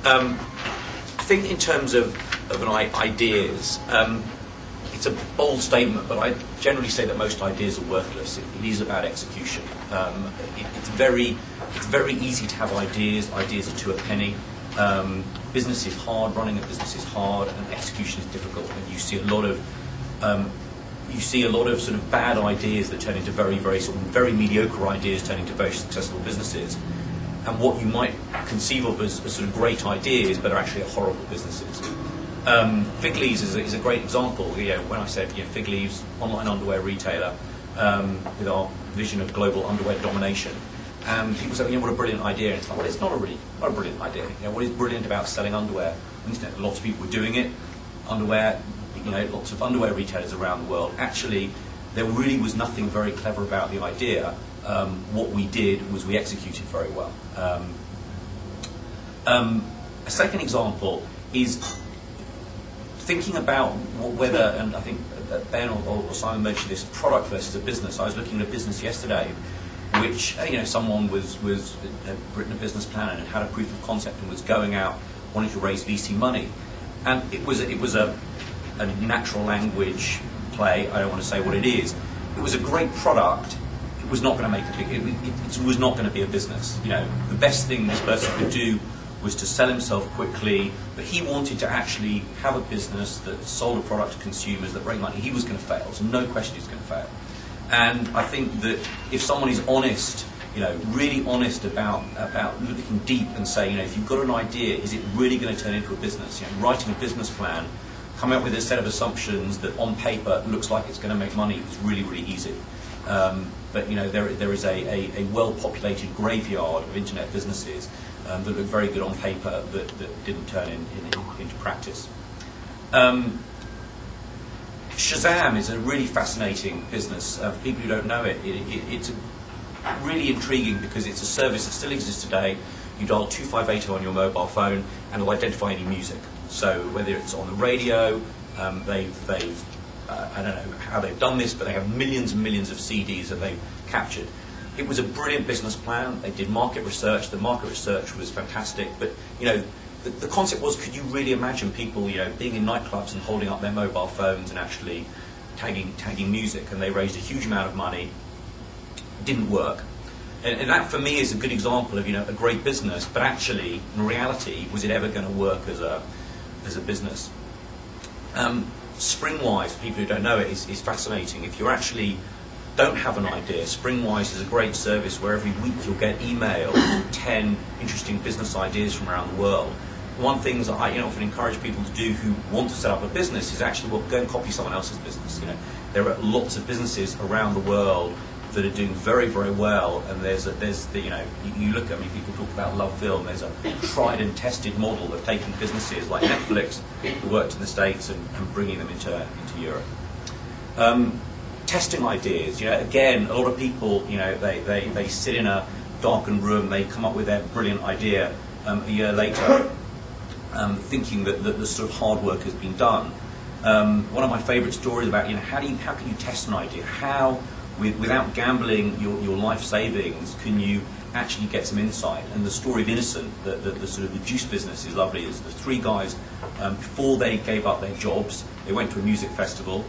I think in terms of ideas, it's a bold statement, but I generally say that most ideas are worthless. It is about execution. It's very easy to have ideas. Ideas are to a penny. Business is hard. Running a business is hard, and execution is difficult. And you see a lot of sort of bad ideas that turn into very mediocre ideas, turn into very successful businesses. And what you might conceive of as sort of great ideas, but are actually horrible businesses. Figleaves is a great example. When I said Figleaves, online underwear retailer, with our vision of global underwear domination, and people say, what a brilliant idea. And it's like, well, it's not a brilliant idea. What is brilliant about selling underwear? Lots of people were doing it. Underwear, lots of underwear retailers around the world. Actually, there really was nothing very clever about the idea. What we did was we executed very well. A second example is thinking about whether, and I think Ben or Simon mentioned this, product versus a business. I was looking at a business yesterday, which someone had written a business plan and had a proof of concept and was going out wanting to raise VC money, and it was a natural language play. I don't want to say what it is. It was a great product. It was not going to make a big. It was not going to be a business. The best thing this person could do was to sell himself quickly, but he wanted to actually have a business that sold a product to consumers that raised money. He was going to fail, so no question he's going to fail. And I think that if someone is honest, really honest about looking deep and say, if you've got an idea, is it really going to turn into a business? Writing a business plan, coming up with a set of assumptions that on paper looks like it's going to make money is really, really easy. But there is a well-populated graveyard of internet businesses that look very good on paper that didn't turn into practice. Shazam is a really fascinating business. For people who don't know it, it's really intriguing because it's a service that still exists today. You dial 258 on your mobile phone and it'll identify any music. So whether it's on the radio, they've I don't know how they've done this, but they have millions and millions of CDs that they've captured. It was a brilliant business plan. They did market research. The market research was fantastic. But the concept was, could you really imagine people being in nightclubs and holding up their mobile phones and actually tagging music? And they raised a huge amount of money. It didn't work. And that for me is a good example of a great business. But actually, in reality, was it ever going to work as a business? Springwise, for people who don't know it, is fascinating. If you actually don't have an idea, Springwise is a great service where every week you'll get emails with 10 interesting business ideas from around the world. One thing that I often encourage people to do who want to set up a business is actually go and copy someone else's business. There are lots of businesses around the world that are doing very, very well, and you look at people talk about love film. There's a tried and tested model of taking businesses like Netflix that worked in the States and bringing them into Europe. Testing ideas. Again, a lot of people they sit in a darkened room, they come up with their brilliant idea a year later, thinking that the sort of hard work has been done. One of my favourite stories about how can you test an idea? How without gambling your life savings, can you actually get some insight? And the story of Innocent, the sort of the juice business is lovely. It's the three guys, before they gave up their jobs, they went to a music festival,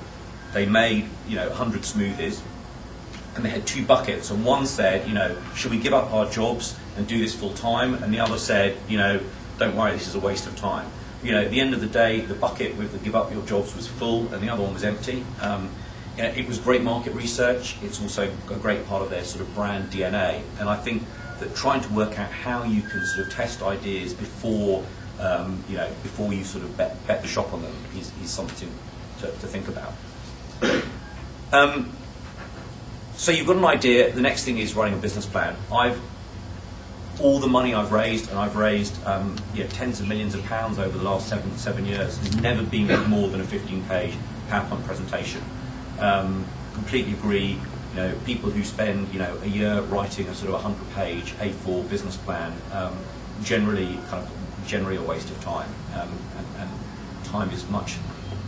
they made 100 smoothies, and they had two buckets. And one said, should we give up our jobs and do this full time? And the other said, don't worry, this is a waste of time. At the end of the day, the bucket with the give up your jobs was full, and the other one was empty. It was great market research. It's also a great part of their sort of brand DNA. And I think that trying to work out how you can sort of test ideas before you sort of bet the shop on them is something to think about. So you've got an idea. The next thing is writing a business plan. All the money I've raised, and I've raised tens of millions of pounds over the last seven years, has never been more than a 15-page PowerPoint presentation. Completely agree. People who spend a year writing a sort of 100-page A4 business plan, generally a waste of time, and time is much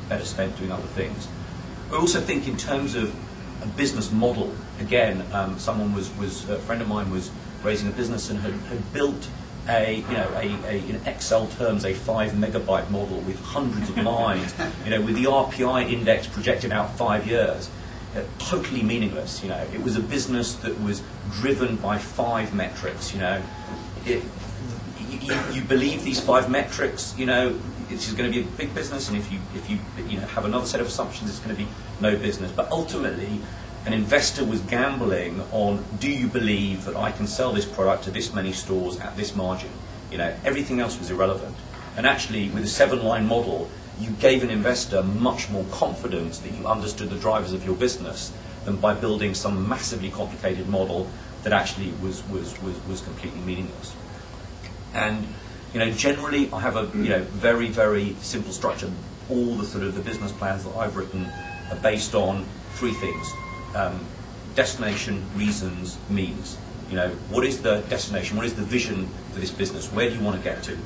better spent doing other things. I also think in terms of a business model. Again, a friend of mine was raising a business and had built in Excel terms, a 5 megabyte model with hundreds of lines, with the RPI index projected out 5 years. Totally meaningless. It was a business that was driven by 5 metrics. You believe these 5 metrics, this is going to be a big business, and if you have another set of assumptions, it's going to be no business. But ultimately, an investor was gambling on, do you believe that I can sell this product to this many stores at this margin? Everything else was irrelevant. And actually, with a 7-line model, you gave an investor much more confidence that you understood the drivers of your business than by building some massively complicated model that actually was completely meaningless. And generally, I have a very, very simple structure. All the sort of the business plans that I've written are based on 3 things: destination, reasons, means. What is the destination? What is the vision for this business? Where do you want to get to?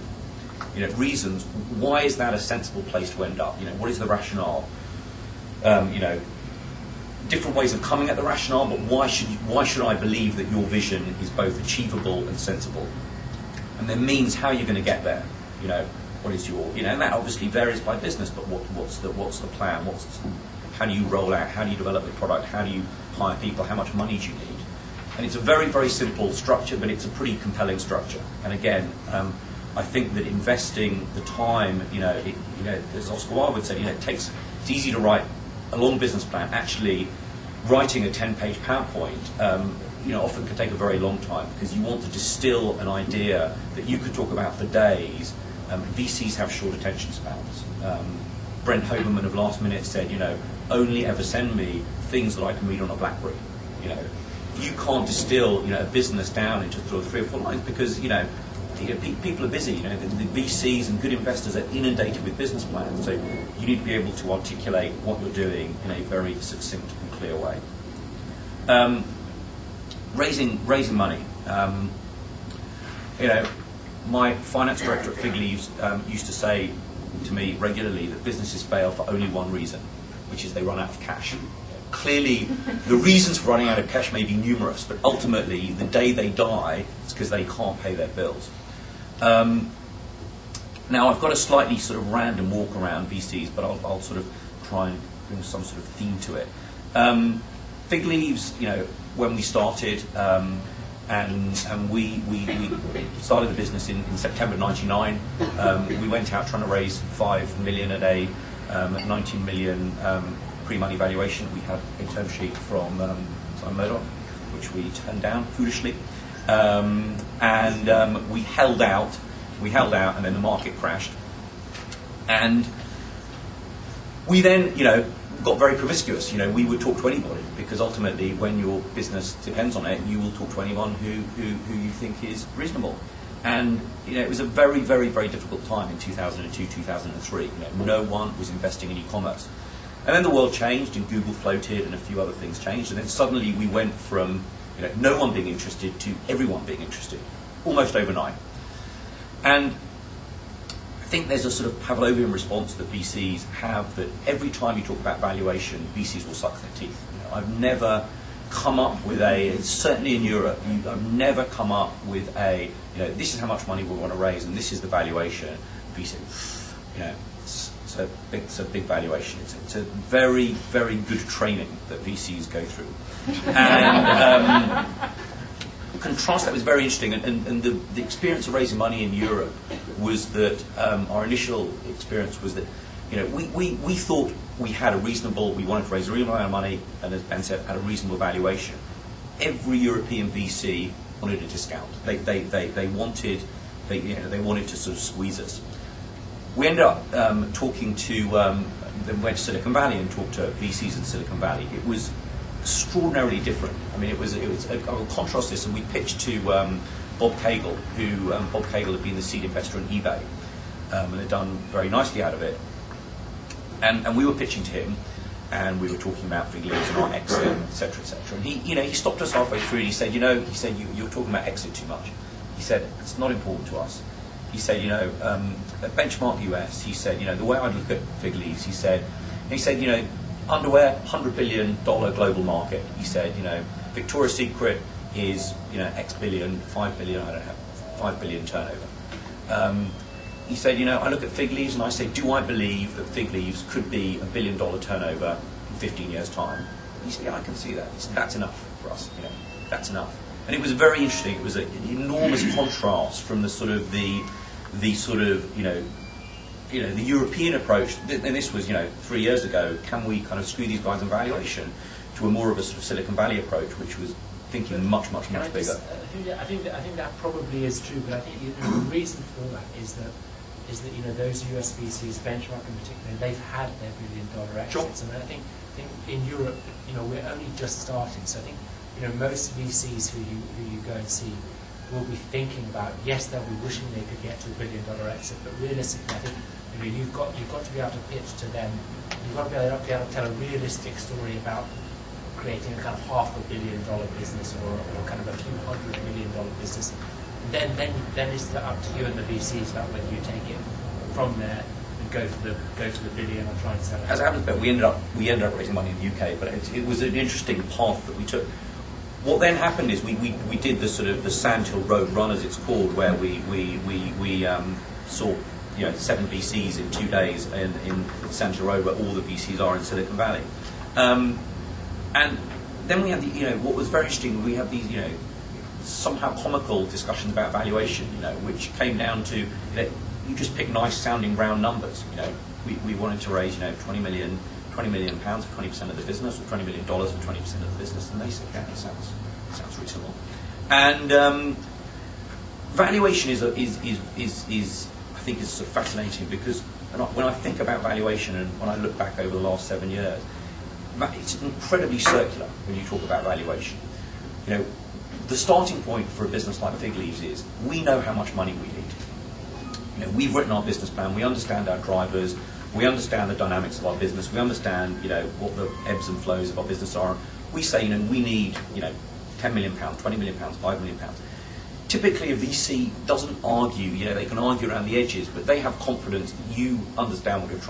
Reasons. Why is that a sensible place to end up? What is the rationale? Different ways of coming at the rationale, but why should I believe that your vision is both achievable and sensible? And then means, how you're going to get there. What is your, and that obviously varies by business, but what's the plan? How do you roll out? How do you develop the product? How do you hire people? How much money do you need? And it's a very, very simple structure, but it's a pretty compelling structure. And again, I think that investing the time, as Oscar Wilde said, it's easy to write a long business plan. Actually, writing a 10-page PowerPoint, often can take a very long time, because you want to distill an idea that you could talk about for days. VCs have short attention spans. Brent Hoberman of Last Minute said, only ever send me things that I can read on a BlackBerry. You can't distill, a business down into 3 or 4 lines, because, people are busy. The VCs and good investors are inundated with business plans, so you need to be able to articulate what you're doing in a very succinct and clear way. Raising money. My finance director at Figleaves used to say to me regularly that businesses fail for only one reason, which is they run out of cash. Clearly, the reasons for running out of cash may be numerous, but ultimately, the day they die, it's because they can't pay their bills. Now, I've got a slightly sort of random walk around VCs, but I'll sort of try and bring some sort of theme to it. Figleaves, when we started, and we started the business in September '99. We went out trying to raise 5 million at a 19 million pre-money valuation. We had a term sheet from Simon Murdoch, which we turned down foolishly, and we held out, and then the market crashed, and we then, got very promiscuous. We would talk to anybody, because ultimately, when your business depends on it, you will talk to anyone who you think is reasonable. And it was a very, very, very difficult time in 2002, 2003. No one was investing in e-commerce. And then the world changed, and Google floated, and a few other things changed. And then suddenly we went from no one being interested to everyone being interested, almost overnight. And I think there's a sort of Pavlovian response that VCs have, that every time you talk about valuation, VCs will suck their teeth. I've never come up with certainly in Europe, I've never come up with this is how much money we want to raise, and this is the valuation. VC, it's a big valuation. It's a very, very good training that VCs go through. And contrast that was very interesting, and the experience of raising money in Europe was that our initial experience was that we thought we wanted to raise a reasonable amount of money, and as Ben said, at a reasonable valuation. Every European VC wanted a discount. They wanted to sort of squeeze us. We ended up talking to, then went to Silicon Valley and talked to VCs in Silicon Valley. It was extraordinarily different. I mean, I will contrast this, and we pitched to Bob Cagle, who Bob Cagle had been the seed investor in eBay, and had done very nicely out of it. And we were pitching to him, and we were talking about Figleaves and our exit, etc., etc. And he stopped us halfway through, and he said, you're talking about exit too much. He said, it's not important to us. He said, at Benchmark US, he said, the way I look at Figleaves, he said, underwear, $100 billion global market. He said, Victoria's Secret is, X billion, 5 billion, I don't know, 5 billion turnover. He said, I look at Figleaves and I say, do I believe that Figleaves could be $1 billion turnover in 15 years' time? He said, yeah, I can see that. He said, that's enough for us. That's enough. And it was very interesting. It was an enormous contrast from the European approach. And this was, 3 years ago. Can we kind of screw these guys on valuation? To a more of a sort of Silicon Valley approach, which was thinking much bigger. I think that probably is true, but I think the reason for that is that those US VCs, benchmark in particular, they've had their $1 billion exits, sure. and I think in Europe, we're only just starting. So I think most VCs who you go and see will be thinking about, yes, they'll be wishing they could get to $1 billion exit, but realistically, I think you've got to be able to pitch to them. You've got to be able to tell a realistic story about creating a kind of $500 million business or kind of a few $100 million business. Then it's up to you and the VCs about whether you take it from there and go to the billion or try and sell it. As it happens, but we ended up raising money in the UK, but it was an interesting path that we took. What then happened is we did the sort of the Sandhill Road Run, as it's called, where we saw 7 VCs in 2 days in Sandhill Road, where all the VCs are in Silicon Valley. And then we had what was very interesting. We had these somehow comical discussions about valuation, which came down to you just pick nice sounding round numbers. We wanted to raise 20 million pounds for 20% of the business, or $20 million for 20% of the business, and they said, yeah, that sounds reasonable. And valuation is I think is sort of fascinating, because when I think about valuation and when I look back over the last 7 years, it's incredibly circular when you talk about valuation. The starting point for a business like Figleaves is we know how much money we need. We've written our business plan. We understand our drivers. We understand the dynamics of our business. We understand, what the ebbs and flows of our business are. We say, we need, 10 million pounds, 20 million pounds, 5 million pounds. Typically, a VC doesn't argue. They can argue around the edges, but they have confidence that you understand what you're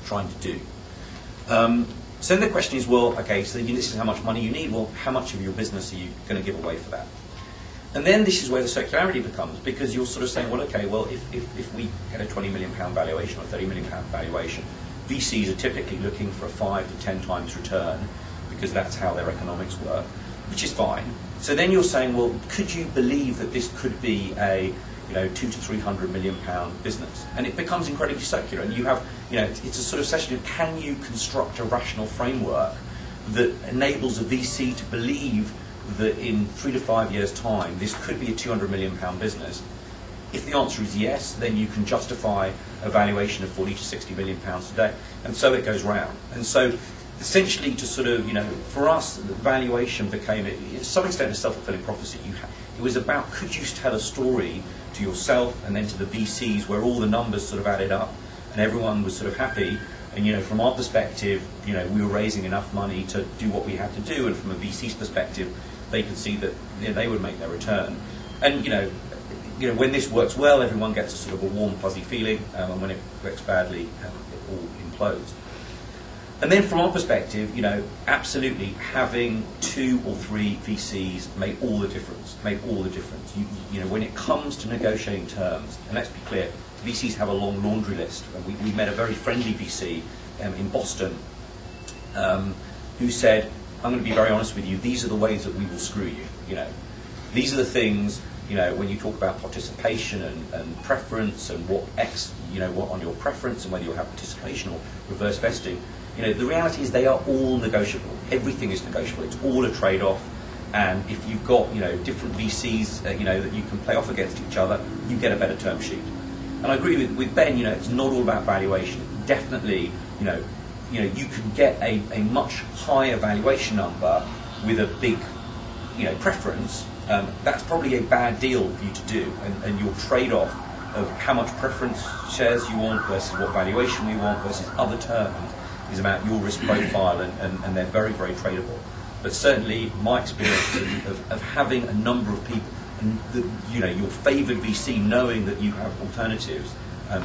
trying to do. So then the question is, well, okay, so this is how much money you need. Well, how much of your business are you going to give away for that? And then this is where the circularity becomes, because you're sort of saying, well, okay, well, if we get a £20 million valuation or £30 million valuation, VCs are typically looking for a 5 to 10 times return, because that's how their economics work, which is fine. So then you're saying, well, could you believe that this could be a 200 to 300 million pound business? And it becomes incredibly circular, and you have, it's a sort of session of, can you construct a rational framework that enables a VC to believe that in 3 to 5 years' time this could be a 200 million pound business? If the answer is yes, then you can justify a valuation of 40 to 60 million pounds today, and so it goes round. And so essentially, to sort of, for us, the valuation became, to some extent, a self-fulfilling prophecy. It was about, could you tell a story to yourself and then to the VCs where all the numbers sort of added up and everyone was sort of happy, and from our perspective, we were raising enough money to do what we had to do, and from a VC's perspective, they could see that they would make their return. And when this works well, everyone gets a sort of a warm, fuzzy feeling, and when it works badly, it all implodes. And then from our perspective, absolutely having 2 or 3 VCs made all the difference. When it comes to negotiating terms, and let's be clear, VCs have a long laundry list. And we met a very friendly VC in Boston who said, I'm going to be very honest with you, these are the ways that we will screw you. These are the things, when you talk about participation and preference and what on your preference and whether you'll have participation or reverse vesting. The reality is they are all negotiable. Everything is negotiable. It's all a trade-off. And if you've got, different VCs, that you can play off against each other, you get a better term sheet. And I agree with Ben. It's not all about valuation. Definitely, you can get a much higher valuation number with a big, preference. That's probably a bad deal for you to do. And your trade-off of how much preference shares you want versus what valuation we want versus other terms is about your risk profile, and they're very, very tradable. But certainly, my experience of having a number of people, and your favoured VC knowing that you have alternatives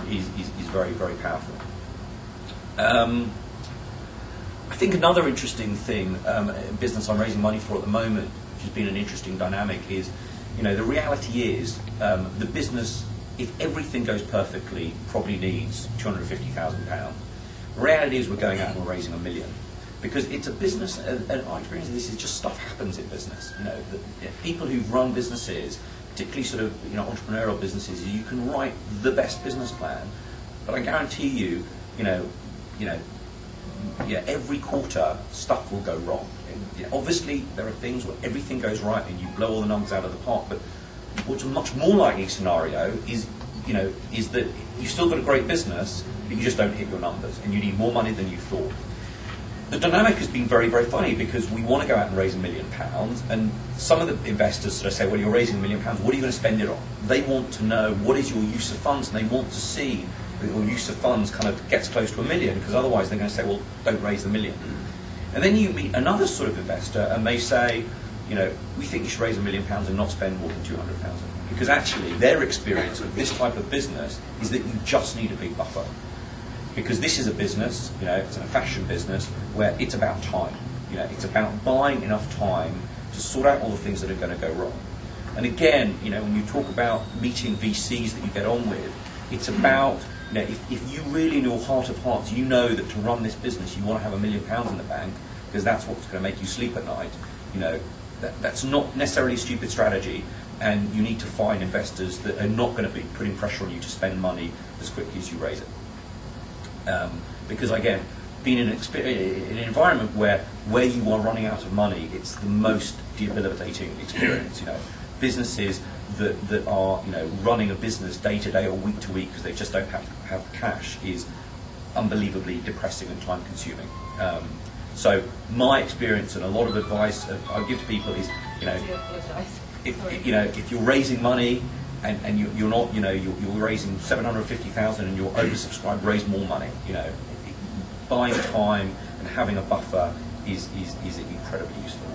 is very, very powerful. I think another interesting thing, business I'm raising money for at the moment, which has been an interesting dynamic, is the reality is the business, if everything goes perfectly, probably needs £250,000. The reality is we're going out and we're raising £1 million. Because it's a business, and our experience of this is just stuff happens in business. People who've run businesses, particularly sort of entrepreneurial businesses, you can write the best business plan, but I guarantee you, every quarter stuff will go wrong. Obviously, there are things where everything goes right and you blow all the numbers out of the park. But what's a much more likely scenario is that you've still got a great business, but you just don't hit your numbers, and you need more money than you thought. The dynamic has been very, very funny because we want to go out and raise £1 million, and some of the investors sort of say, well, you're raising £1 million, what are you going to spend it on? They want to know what is your use of funds, and they want to see that your use of funds kind of gets close to £1 million, because otherwise they're going to say, well, don't raise the £1 million. And then you meet another sort of investor, and they say, we think you should raise £1 million and not spend more than 200,000, because actually their experience of this type of business is that you just need a big buffer. Because this is a business, it's a fashion business where it's about time. It's about buying enough time to sort out all the things that are going to go wrong. And again, when you talk about meeting VCs that you get on with, it's about, if you really in your heart of hearts, you know that to run this business you want to have £1 million in the bank, because that's what's going to make you sleep at night, that's not necessarily a stupid strategy, and you need to find investors that are not going to be putting pressure on you to spend money as quickly as you raise it. Because again, being in an environment where you are running out of money, it's the most debilitating experience. Businesses that are running a business day to day or week to week because they just don't have cash is unbelievably depressing and time consuming. So my experience and a lot of advice I give to people is if you're raising money and you're not, you're raising 750,000 and you're oversubscribed, raise more money. Buying time and having a buffer is incredibly useful.